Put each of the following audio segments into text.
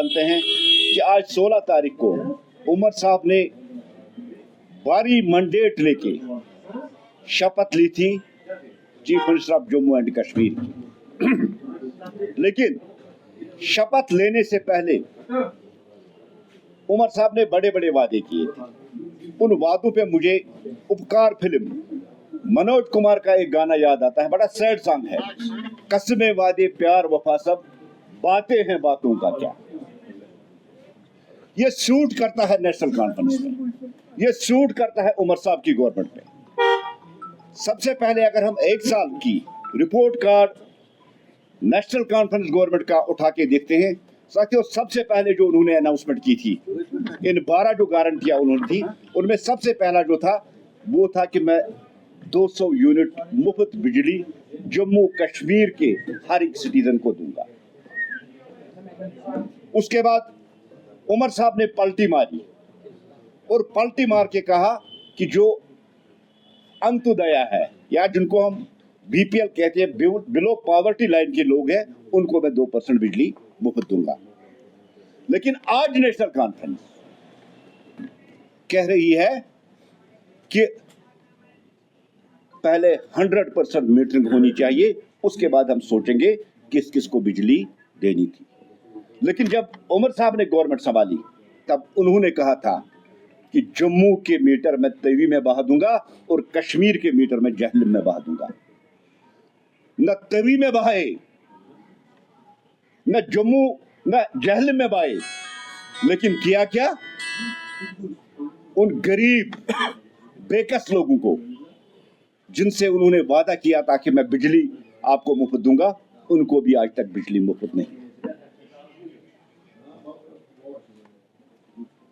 जानते हैं कि आज 16 तारीख को उमर साहब ने भारी मैंडेट लेके शपथ ली थी chief minister of Jammu and Kashmir की। लेकिन शपथ लेने से पहले उमर साहब ने बड़े बड़े वादे किए थे। उन वादों पे मुझे उपकार फिल्म मनोज कुमार का एक गाना याद आता है, बड़ा सैड सॉन्ग है, कसमें वादे प्यार वफा सब बातें हैं बातों का क्या। ये सूट करता है नेशनल कॉन्फ्रेंस में, ये सूट करता है उमर साहब की गवर्नमेंट में। सबसे पहले अगर हम एक साल की report card national conference government का उठा के देखते हैं साथियों, सबसे पहले जो उन्होंने अनाउंसमेंट की थी, इन 12 जो गारंटियां उन्होंने थी, उनमें सबसे पहला जो था वो था कि मैं 200 यूनिट मुफ्त बिजली जम्मू कश्मीर के हर एक सिटीजन को दूंगा। उसके बाद उमर साहब ने पलटी मारी और पलटी मार के कहा कि जो अंत्योदय है या जिनको हम बीपीएल कहते हैं, बिलो पॉवर्टी लाइन के लोग हैं, उनको मैं 2% बिजली मुफ्त दूंगा। लेकिन आज नेशनल कॉन्फ्रेंस कह रही है कि पहले 100% मीटरिंग होनी चाहिए, उसके बाद हम सोचेंगे किस किस को बिजली देनी थी। लेकिन जब उमर साहब ने गवर्नमेंट संभाली तब उन्होंने कहा था कि जम्मू के मीटर मैं तवी में बहा दूंगा और कश्मीर के मीटर में जहलम में बहा दूंगा। न तवी में बहाए, न जम्मू न जहलम में बहाए, लेकिन किया क्या, उन गरीब बेकस लोगों को जिनसे उन्होंने वादा किया था कि मैं बिजली आपको मुफ्त दूंगा, उनको भी आज तक बिजली मुफ्त नहीं।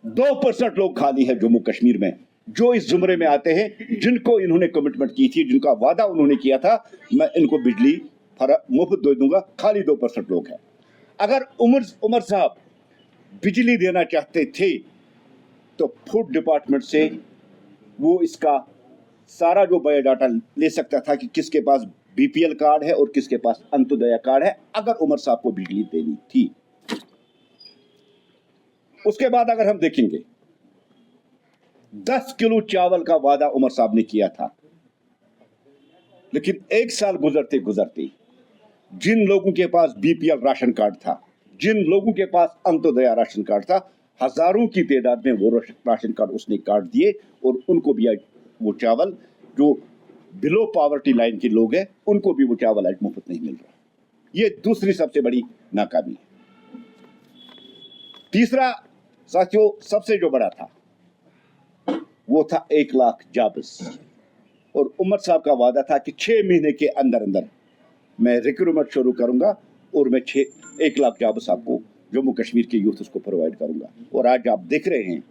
2% लोग खाली है जम्मू कश्मीर में जो इस जुमरे में आते हैं, जिनको इन्होंने कमिटमेंट की थी, जिनका वादा उन्होंने किया था मैं इनको बिजली मुफ्त दे दूंगा, खाली 2% लोग हैं। अगर उमर साहब बिजली देना चाहते थे तो फूड डिपार्टमेंट से वो इसका सारा जो बायोडाटा ले सकता था कि किसके पास बीपीएल कार्ड है और किसके पास अंत्योदय कार्ड है, अगर उमर साहब को बिजली देनी थी। उसके बाद अगर हम देखेंगे 10 किलो चावल का वादा उमर साहब ने किया था, लेकिन एक साल गुजरते गुजरते जिन लोगों के पास बीपीएल राशन कार्ड था, जिन लोगों के पास अंत्योदय राशन कार्ड था, हजारों की तादाद में वो राशन कार्ड उसने काट दिए और उनको भी आज वो चावल, जो बिलो पॉवर्टी लाइन के लोग हैं, उनको भी वो चावल आज मुफ्त नहीं मिल रहा। ये दूसरी सबसे बड़ी नाकामी है। तीसरा साथियों सबसे जो बड़ा था वो था 1 लाख जॉब्स, और उमर साहब का वादा था कि 6 महीने के अंदर अंदर मैं रिक्रूटमेंट शुरू करूंगा और मैं 1 लाख जॉब्स आपको जम्मू कश्मीर के यूथ उसको प्रोवाइड करूंगा। और आज आप देख रहे हैं,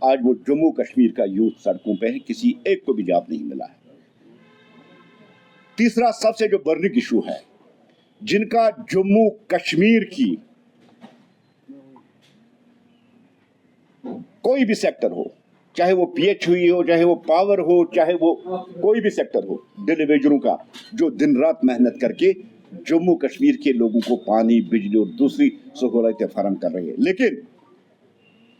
आज वो जम्मू कश्मीर का यूथ सड़कों पे है, किसी एक को भी जॉब नहीं मिला है। तीसरा सबसे जो बर्निंग इशू है, जिनका जम्मू कश्मीर की कोई भी सेक्टर हो, चाहे वो पीएचयू हो, चाहे वो पावर हो, चाहे वो कोई भी सेक्टर हो, डेलीवेजरों का जो दिन रात मेहनत करके जम्मू कश्मीर के लोगों को पानी, बिजली और दूसरी सहूलतें फराहम कर रहे हैं। लेकिन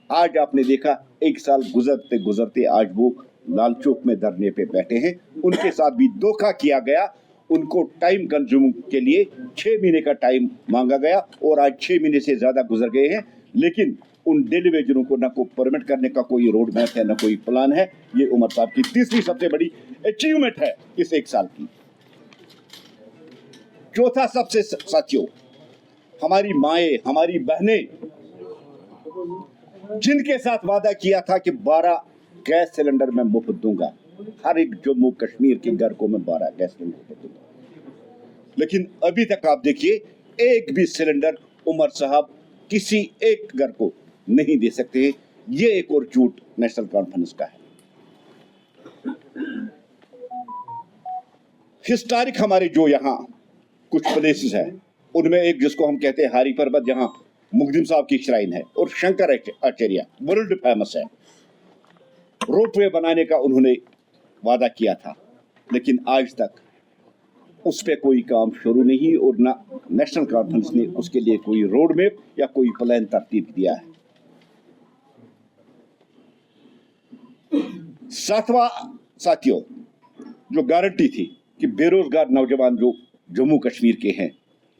आज आपने देखा 1 साल गुजरते गुजरते आज वो लाल चौक में धरने पे बैठे हैं। उनके साथ भी धोखा किया गया, उनको टाइम कंज्यूम के लिए 6 महीने का टाइम मांगा गया और आज 6 महीने से ज्यादा गुजर गए हैं, लेकिन उन डेलीवेजरों को ना कोई परमिट करने का कोई रोड मैप है, ना कोई प्लान है। ये उमर साहब की तीसरी सबसे बड़ी अचीवमेंट है इस 1 साल की। चौथा सबसे साथियों, हमारी माएं, हमारी बहनें, जिनके साथ वादा किया था कि 12 गैस सिलेंडर मैं मुफ्त दूंगा, हर एक जम्मू कश्मीर के घर को मैं 12 गैस सिलेंडर दूंगा, लेकिन अभी तक आप देखिए एक भी सिलेंडर उमर साहब किसी एक घर को नहीं दे सकते। ये एक और झूठ नेशनल कॉन्फ्रेंस का है। हिस्टोरिक हमारे जो यहाँ कुछ प्लेसेस है, उनमें एक जिसको हम कहते हैं हारी पर्वत, जहां मुकद्दम साहब की श्राइन है, और शंकर आचार्य वर्ल्ड फेमस है। रोपवे बनाने का उन्होंने वादा किया था, लेकिन आज तक उस पर कोई काम शुरू नहीं और ना नेशनल कॉन्फ्रेंस ने उसके लिए कोई रोड मैप या कोई प्लान तरतीब दिया है। सातवां साथियों, जो गारंटी थी कि बेरोजगार नौजवान जो जम्मू कश्मीर के हैं,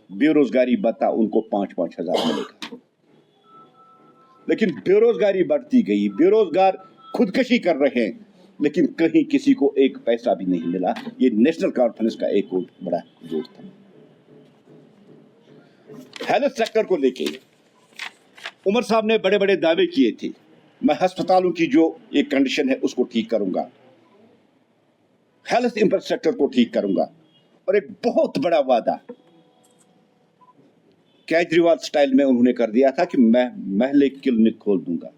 बेरोजगारी भत्ता उनको 5-5 हजार मिलेगा, लेकिन बेरोजगारी बढ़ती गई, बेरोजगार खुदकशी कर रहे हैं, लेकिन कहीं किसी को एक पैसा भी नहीं मिला। ये नेशनल कॉन्फ्रेंस का एक और बड़ा जोर था। हेल्थ सेक्टर को लेके उमर साहब ने बड़े बड़े दावे किए थे, मैं अस्पतालों की जो एक कंडीशन है उसको ठीक करूंगा, हेल्थ इंफ्रास्ट्रक्चर को ठीक करूंगा, और एक बहुत बड़ा वादा केजरीवाल स्टाइल में उन्होंने कर दिया था कि मैं महल्ले क्लिनिक खोल दूंगा।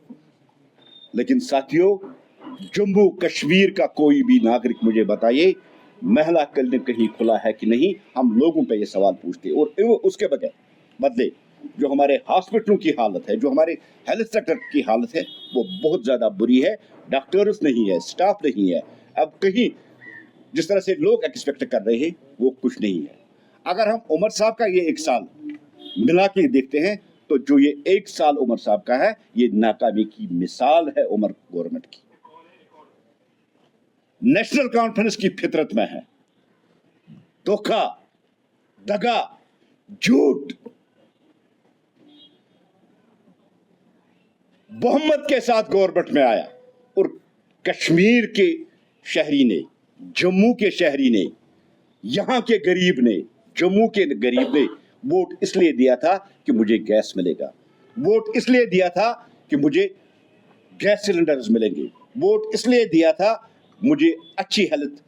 लेकिन साथियों, जम्मू कश्मीर का कोई भी नागरिक मुझे बताइए महला क्लिनिक कहीं खुला है कि नहीं। हम लोगों पे ये सवाल पूछते हैं। और उसके बदले जो हमारे हॉस्पिटलों की हालत है, जो हमारे हेल्थ सेक्टर की हालत है, वो बहुत ज्यादा बुरी है। डॉक्टर्स नहीं है, स्टाफ नहीं है, अब कहीं जिस तरह से लोग एक्सपेक्ट कर रहे हैं वो कुछ नहीं है। अगर हम उमर साहब का ये एक साल मिला के देखते हैं तो जो ये एक साल उमर साहब का है, ये नाकामी की मिसाल है उमर गवर्नमेंट की। नेशनल कॉन्फ्रेंस की फितरत में है धोखा, दगा, झूठ। बहुमत के साथ गवर्नमेंट में आया और कश्मीर के शहरी ने, जम्मू के शहरी ने, यहां के गरीब ने, जम्मू के गरीब ने वोट इसलिए दिया था कि मुझे गैस मिलेगा, वोट इसलिए दिया था कि मुझे गैस सिलेंडर्स मिलेंगे, वोट इसलिए दिया था मुझे अच्छी हेल्थ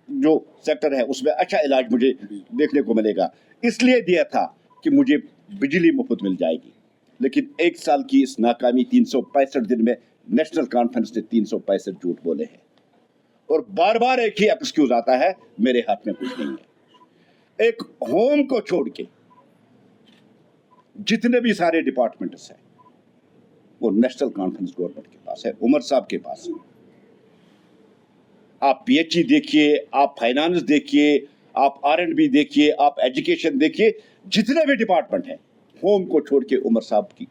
जो सेक्टर है उसमें अच्छा इलाज मुझे देखने को मिलेगा, इसलिए दिया था कि मुझे बिजली मुफ्त मिल जाएगी। लेकिन एक साल की इस नाकामी 365 दिन में नेशनल कॉन्फ्रेंस ने 365 झूठ बोले हैं और बार बार एक ही एक्सक्यूज आता है, मेरे हाथ में कुछ नहीं है। एक होम को छोड़ के जितने भी सारे डिपार्टमेंट्स हैं वो नेशनल कॉन्फ्रेंस गवर्नमेंट के पास है, उमर साहब के पास है। आप पीएचई देखिए, आप फाइनेंस देखिए, आप R&B देखिए, आप एजुकेशन देखिए, जितने भी डिपार्टमेंट हैं होम को छोड़ के उमर साहब की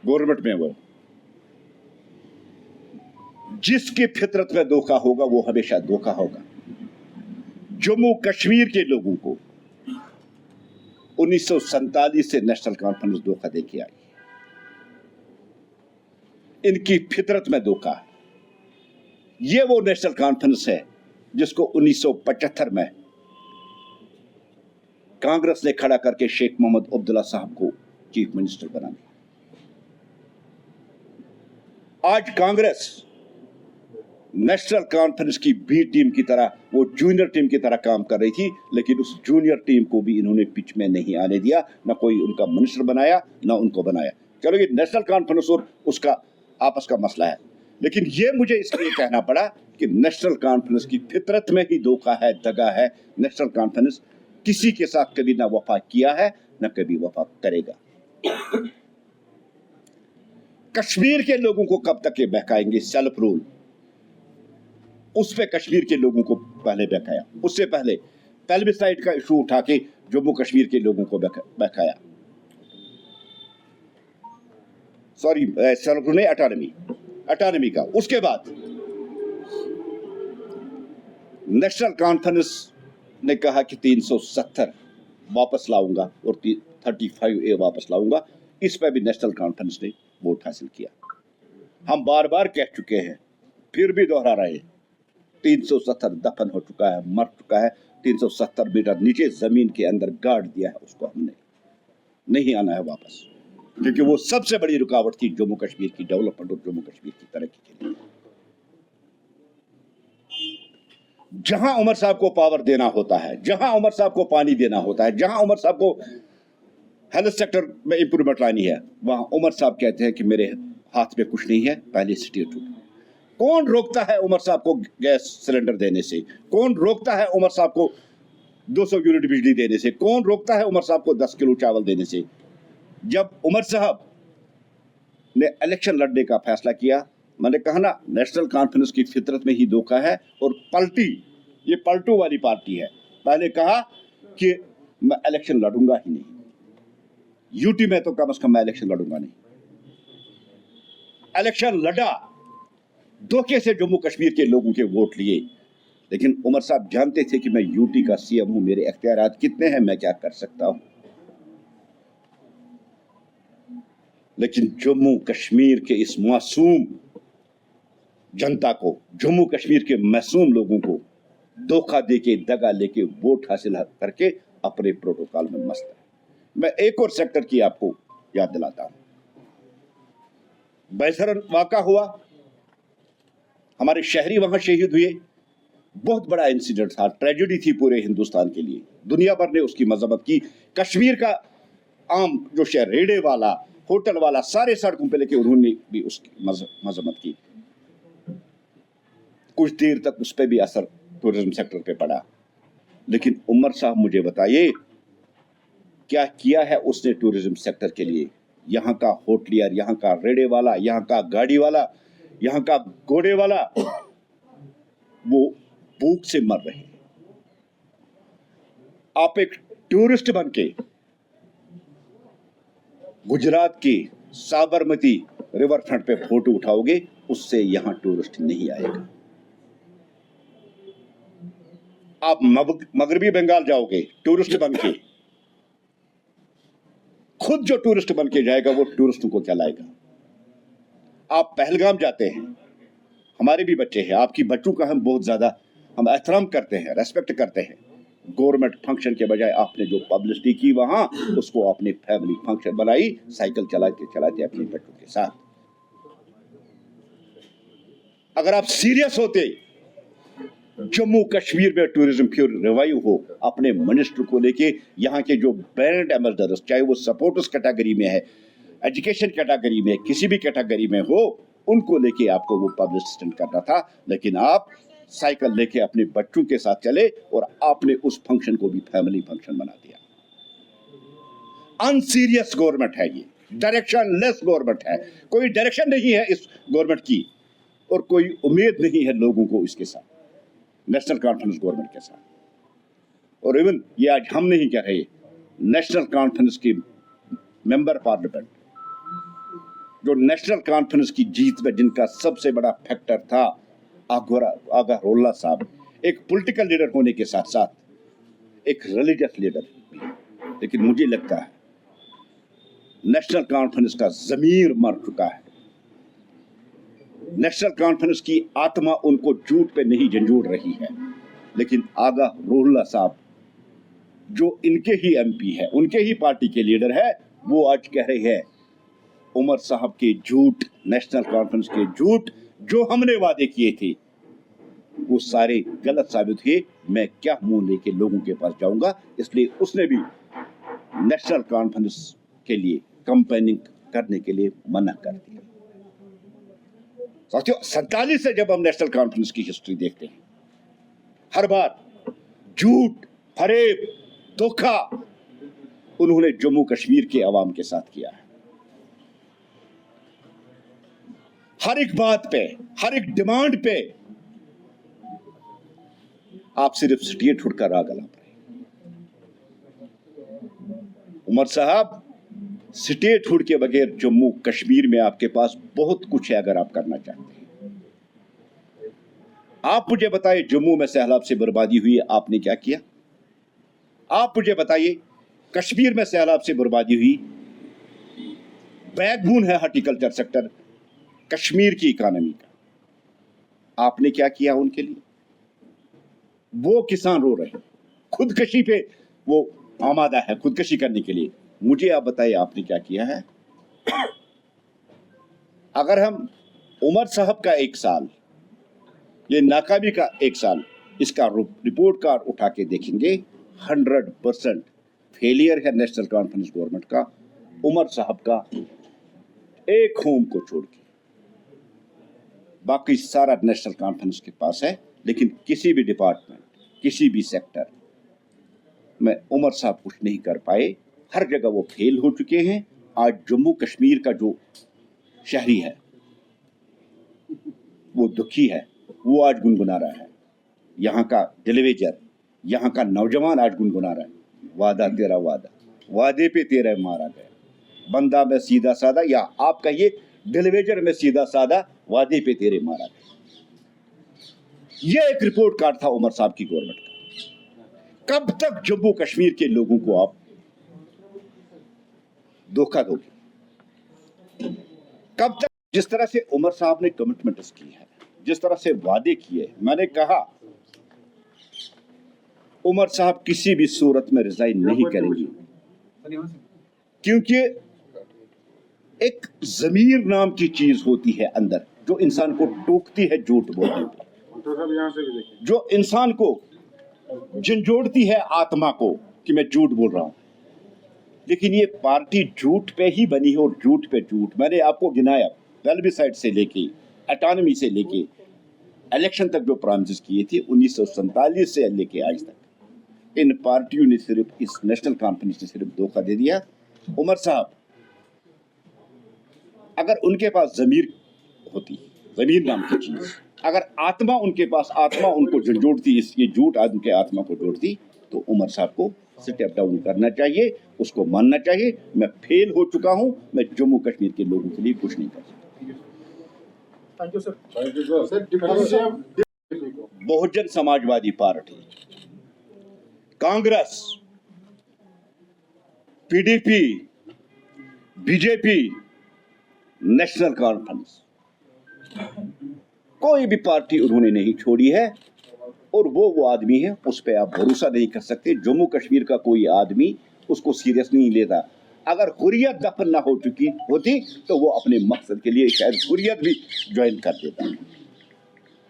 गवर्नमेंट में वो जिसकी फितरत में धोखा होगा वो हमेशा धोखा होगा। जम्मू कश्मीर के लोगों को 1947 से नेशनल कॉन्फ्रेंस धोखा देके आई, इनकी फितरत में धोखा है। ये वो नेशनल कॉन्फ्रेंस है जिसको 1975 में कांग्रेस ने खड़ा करके शेख मोहम्मद अब्दुल्ला साहब को चीफ मिनिस्टर बना दिया। आज कांग्रेस नेशनल कॉन्फ्रेंस की बी टीम की तरह, वो जूनियर टीम की तरह काम कर रही थी, लेकिन उस जूनियर टीम को भी इन्होंने पिच में नहीं आने दिया, ना कोई उनका मिनिस्टर बनाया ना उनको बनाया। चलो ये नेशनल कॉन्फ्रेंस और उसका आपस का मसला है, लेकिन ये मुझे इसलिए कहना पड़ा कि नेशनल कॉन्फ्रेंस की फितरत में ही धोखा है, दगा है। नेशनल कॉन्फ्रेंस किसी के साथ कभी ना वफा किया है ना कभी वफा करेगा। कश्मीर के लोगों को कब तक ये बहकाएंगे? सेल्फ रूल, उस पे कश्मीर के लोगों को पहले बहकाया, उससे पहले पेल्बिसाइड का इशू उठा के जम्मू कश्मीर के लोगों को बहकाया। सॉरी, सेल्फ रूल नहीं, अटानमी का। उसके बाद नेशनल कॉन्फ्रेंस ने कहा कि 370 वापस लाऊंगा और 35A वापस लाऊंगा। इस पर भी नेशनल कॉन्फ्रेंस ने वोट हासिल किया। हम बार बार कह चुके हैं, फिर भी दोहरा रहे हैं, 370 दफन हो चुका है, मर चुका है। 370 मीटर नीचे जमीन के अंदर गाड़ दिया है उसको हमने, नहीं आना है वापस, क्योंकि वो सबसे बड़ी रुकावट थी जम्मू कश्मीर की डेवलपमेंट और जम्मू कश्मीर की तरक्की के लिए। जहां उमर साहब को पावर देना होता है, जहां उमर साहब को पानी देना होता है, जहां उमर साहब को हेल्थ सेक्टर में इंप्रूवमेंट लानी है, वहां उमर साहब कहते हैं कि मेरे हाथ में कुछ नहीं है, पहले स्टेट। कौन रोकता है उमर साहब को गैस सिलेंडर देने से? कौन रोकता है उमर साहब को 200 यूनिट बिजली देने से? कौन रोकता है उमर साहब को 10 किलो चावल देने से? जब उमर साहब ने इलेक्शन लड़ने का फैसला किया, मैंने कहा ना, नेशनल कॉन्फ्रेंस की फितरत में ही धोखा है और पलटी ये पलटू वाली पार्टी है। पहले कहा कि मैं इलेक्शन लड़ूंगा ही नहीं, यूटी में तो कम से कम मैं इलेक्शन लड़ूंगा नहीं। इलेक्शन लड़ा, धोखे से जम्मू कश्मीर के लोगों के वोट लिए, लेकिन उमर साहब जानते थे कि मैं यूटी का सीएम हूं, मेरे इख्तियारात कितने हैं, मैं क्या कर सकता हूं। लेकिन जम्मू कश्मीर के इस मासूम जनता को, जम्मू कश्मीर के मासूम लोगों को धोखा देके, दगा लेके, वोट हासिल करके अपने प्रोटोकॉल में मस्त है। मैं एक और सेक्टर की आपको याद दिलाता हूं। बैसरन वाक़ा हुआ, हमारे शहरी वहां शहीद हुए, बहुत बड़ा इंसिडेंट था, ट्रेजेडी थी पूरे हिंदुस्तान के लिए, दुनिया भर ने उसकी मजम्मत की। कश्मीर का आम जो शहर, रेड़े वाला, होटल वाला, सारे सड़कों पे लेके उन्होंने भी उसकी मजम्मत की। कुछ देर तक उस पर भी असर टूरिज्म सेक्टर पे पड़ा, लेकिन उमर साहब मुझे बताइए क्या किया है उसने टूरिज्म सेक्टर के लिए। यहाँ का होटलियर, यहाँ का रेड़े वाला, यहाँ का गाड़ी वाला, यहाँ का घोड़े वाला, वो भूख से मर रहे हैं। आप एक टूरिस्ट बन के गुजरात की साबरमती रिवर फ्रंट पे फोटो उठाओगे, उससे यहां टूरिस्ट नहीं आएगा। आप मगरबी बंगाल जाओगे टूरिस्ट बन के, खुद जो टूरिस्ट बन के जाएगा वो टूरिस्टों को क्या लाएगा। आप पहलगाम जाते हैं, हमारे भी बच्चे हैं, आपकी बच्चों का हम बहुत ज्यादा हम एहतराम करते हैं, रेस्पेक्ट करते हैं। गवर्नमेंट फंक्शन के बजाय आपने जो पब्लिसिटी की वहां, उसको आपने फैमिली फंक्शन बनाई, साइकिल चलाते चलाते अपने बच्चों के साथ। अगर आप सीरियस होते, जम्मू कश्मीर में टूरिज्म फिर रिवाइव हो, अपने मिनिस्टर को लेके, यहाँ के जो ब्रांड एम्बेसडर्स, चाहे वो सपोर्टर्स कैटेगरी में है, एजुकेशन कैटेगरी में, किसी भी कैटेगरी में हो, उनको लेके आपको वो पब्लिसिटी करना था। लेकिन आप साइकिल लेके अपने बच्चों के साथ चले और आपने उस फंक्शन को भी फैमिली फंक्शन बना दिया। अनसीरियस गवर्नमेंट है ये, डायरेक्शन लेस गवर्नमेंट है। कोई डायरेक्शन नहीं है इस गवर्नमेंट की और कोई उम्मीद नहीं है लोगों को इसके साथ, नेशनल कॉन्फ्रेंस गवर्नमेंट के साथ। और इवन ये आज हम नहीं कह रहे, नेशनल कॉन्फ्रेंस के मेंबर पार्लियामेंट, जो नेशनल कॉन्फ्रेंस की जीत में जिनका सबसे बड़ा फैक्टर था, आगा रोल्ला साहब, एक पॉलिटिकल लीडर होने के साथ साथ एक रिलीजियस लीडर भी। लेकिन मुझे लगता है नेशनल कॉन्फ्रेंस का ज़मीर मर चुका है। नेशनल कॉन्फ्रेंस की आत्मा उनको झूठ पे नहीं झंझोड़ रही है। लेकिन आगा रोल्ला साहब जो इनके ही एमपी है, उनके ही पार्टी के लीडर है, वो आज कह रहे हैं उमर साहब के झूठ, नेशनल कॉन्फ्रेंस के झूठ, जो हमने वादे किए थे वो सारे गलत साबित हुए। मैं क्या मुंह लेके लोगों के पास जाऊंगा, इसलिए उसने भी नेशनल कॉन्फ्रेंस के लिए कैंपेनिंग करने के लिए मना कर दिया। साथियों, 47 से जब हम नेशनल कॉन्फ्रेंस की हिस्ट्री देखते हैं, हर बार झूठ, फरेब, धोखा उन्होंने जम्मू कश्मीर के अवाम के साथ किया है। हर एक बात पे, हर एक डिमांड पे आप सिर्फ स्टेट हुड का राग अलाप रहे। उमर साहब, स्टेट हुड के बगैर जम्मू कश्मीर में आपके पास बहुत कुछ है अगर आप करना चाहते हैं। आप मुझे बताइए, जम्मू में सैलाब से बर्बादी हुई, आपने क्या किया? आप मुझे बताइए, कश्मीर में सैलाब से बर्बादी हुई, बैकबोन है हॉर्टिकल्चर सेक्टर कश्मीर की इकोनॉमी का, आपने क्या किया उनके लिए? वो किसान रो रहे हैं, खुदकशी पे वो आमादा है खुदकशी करने के लिए। मुझे आप बताइए आपने क्या किया है? अगर हम उमर साहब का एक साल, ये नाकामी का एक साल, इसका रिपोर्ट कार्ड उठा के देखेंगे, 100% फेलियर है नेशनल कॉन्फ्रेंस गवर्नमेंट का, उमर साहब का एक होम को छोड़ के। बाकी सारा नेशनल कॉन्फ्रेंस के पास है, लेकिन किसी भी डिपार्टमेंट, किसी भी सेक्टर में उमर साहब कुछ नहीं कर पाए। हर जगह वो फेल हो चुके हैं। आज जम्मू कश्मीर का जो शहरी है वो दुखी है, वो आज गुनगुना रहा है। यहाँ का टेलीविजन, यहाँ का नौजवान आज गुनगुना रहा है, वादा तेरा वादा, वादे पे तेरा मारा गया, बंदा में सीधा साधा, या आप कहिए टेलीविजन में सीधा साधा, वादे पे तेरे मारा गया। ये एक रिपोर्ट कार्ड था उमर साहब की गवर्नमेंट का। कब तक जम्मू कश्मीर के लोगों को आप धोखा दोगे? कब तक? जिस तरह से उमर साहब ने कमिटमेंट्स की है, जिस तरह से वादे किए, मैंने कहा उमर साहब किसी भी सूरत में रिजाइन नहीं करेंगे, क्योंकि एक जमीर नाम की चीज होती है अंदर जो इंसान को टोकती है झूठ बोलने पे, जो इंसान को झंझोड़ती है आत्मा को कि मैं झूठ बोल रहा हूं। लेकिन ये पार्टी झूठ पे ही बनी है, और झूठ पे झूठ। मैंने आपको गिनाया, प्लेबिसाइड से लेके ऑटोनॉमी से लेके इलेक्शन तक जो प्रॉमिसेस किए थे 1947 से लेके आज तक, इन पार्टियों ने सिर्फ, इस नेशनल कॉन्फ्रेंस ने सिर्फ धोखा दे दिया। उमर साहब, अगर उनके पास जमीर होती, जमीर नाम की चीज, अगर आत्मा उनके पास, आत्मा उनको झंझोड़ती, ये झूठ आदमी के आत्मा को जोड़ती, तो उमर साहब को स्टेप डाउन करना चाहिए, उसको मानना चाहिए। मैं फेल हो चुका हूं, मैं जम्मू कश्मीर के लोगों के लिए कुछ नहीं कर सकता। Thank you sir. Bahujan Samajwadi party, Congress, PDP, BJP, national conference, कोई भी पार्टी उन्होंने नहीं छोड़ी है। और वो आदमी है, उस पर आप भरोसा नहीं कर सकते। जम्मू कश्मीर का कोई आदमी उसको सीरियस नहीं लेता। अगर हुर्रियत दफन ना हो चुकी होती तो वो अपने मकसद के लिए शायद हुर्रियत भी ज्वाइन कर देता।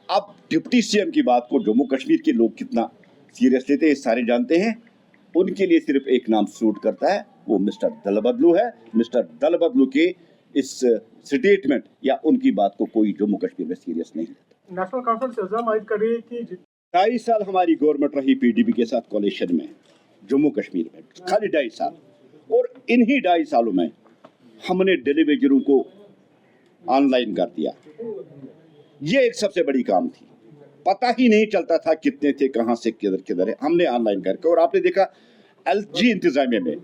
अब डिप्टी सीएम की बात को जम्मू कश्मीर के लोग कितना सीरियस लेते हैं सारे जानते हैं। उनके लिए सिर्फ एक नाम सूट करता है, वो मिस्टर दलबदलू है। मिस्टर दलबदलू के इस स्टेटमेंट या उनकी बात को कोई जम्मू कश्मीर में सीरियस नहीं लेता। नेशनल कॉन्फ्रेंस इल्जाम आयद कर रही है कि 2.5 साल हमारी गवर्नमेंट रही पीडीपी के साथ कोalition में जम्मू कश्मीर में, खाली 2.5 साल। और इन्हीं 2.5 सालों में हमने टेलीविजनों को ऑनलाइन कर दिया। ये एक सबसे बड़ी काम थी, पता ही नहीं चलता था कितने थे, कहां से किधर किधर है, हमने ऑनलाइन करके। और आपने देखा एलजी इंतजामिया में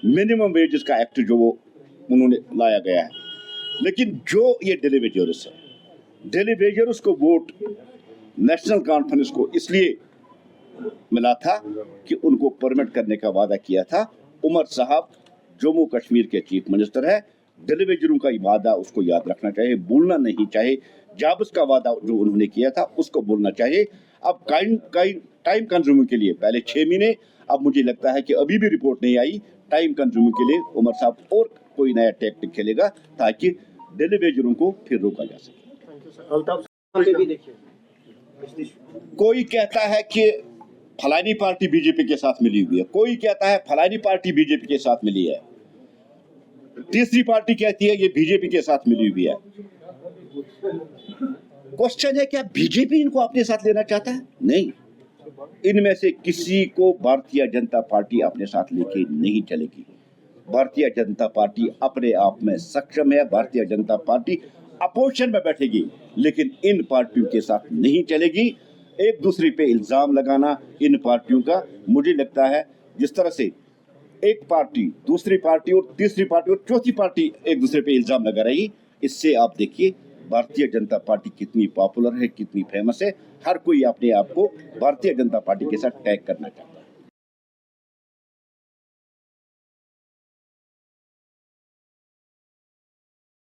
मिनिमम वेजेस का एक्ट जो वो उन्होंने लाया गया है। लेकिन जो ये टेलीविजनर्स है, टेलीविजनर्स को वोट नेशनल कॉन्फ्रेंस को इसलिए मिला था कि उनको परमिट करने का वादा किया था। उमर साहब जम्मू कश्मीर के चीफ मिनिस्टर है, टेलीविजनों का वादा उसको याद रखना चाहिए, भूलना नहीं चाहिए। जाबस का वादा जो उन्होंने किया था उसको बोलना चाहिए। अब टाइम कंज्यूमिंग के लिए पहले 6 महीने, अब मुझे लगता है कि अभी भी रिपोर्ट नहीं आई। टाइम कंज्यूमिंग के लिए उमर साहब और कोई नया टैक्टिक खेलेगा ताकि टेलीविजनों को फिर रोका जा सके। कोई कहता है कि फलानी पार्टी बीजेपी के साथ मिली हुई है, कोई कहता है फलानी पार्टी बीजेपी के साथ मिली है, तीसरी पार्टी कहती है ये बीजेपी के साथ मिली हुई है। क्वेश्चन है क्या बीजेपी इनको अपने साथ लेना चाहता है? नहीं, इनमें से किसी को भारतीय जनता पार्टी अपने साथ लेके नहीं चलेगी। भारतीय जनता पार्टी अपने आप में सक्षम है। भारतीय जनता पार्टी अपोजिशन में बैठेगी, लेकिन इन पार्टियों के साथ नहीं चलेगी। एक दूसरे पे इल्जाम लगाना इन पार्टियों का, मुझे लगता है जिस तरह से एक पार्टी दूसरी पार्टी और तीसरी पार्टी और चौथी पार्टी एक दूसरे पे इल्जाम लगा रही, इससे आप देखिए भारतीय जनता पार्टी कितनी पॉपुलर है, कितनी फेमस है। हर कोई अपने आप को भारतीय जनता पार्टी के साथ टैग करना चाहता है।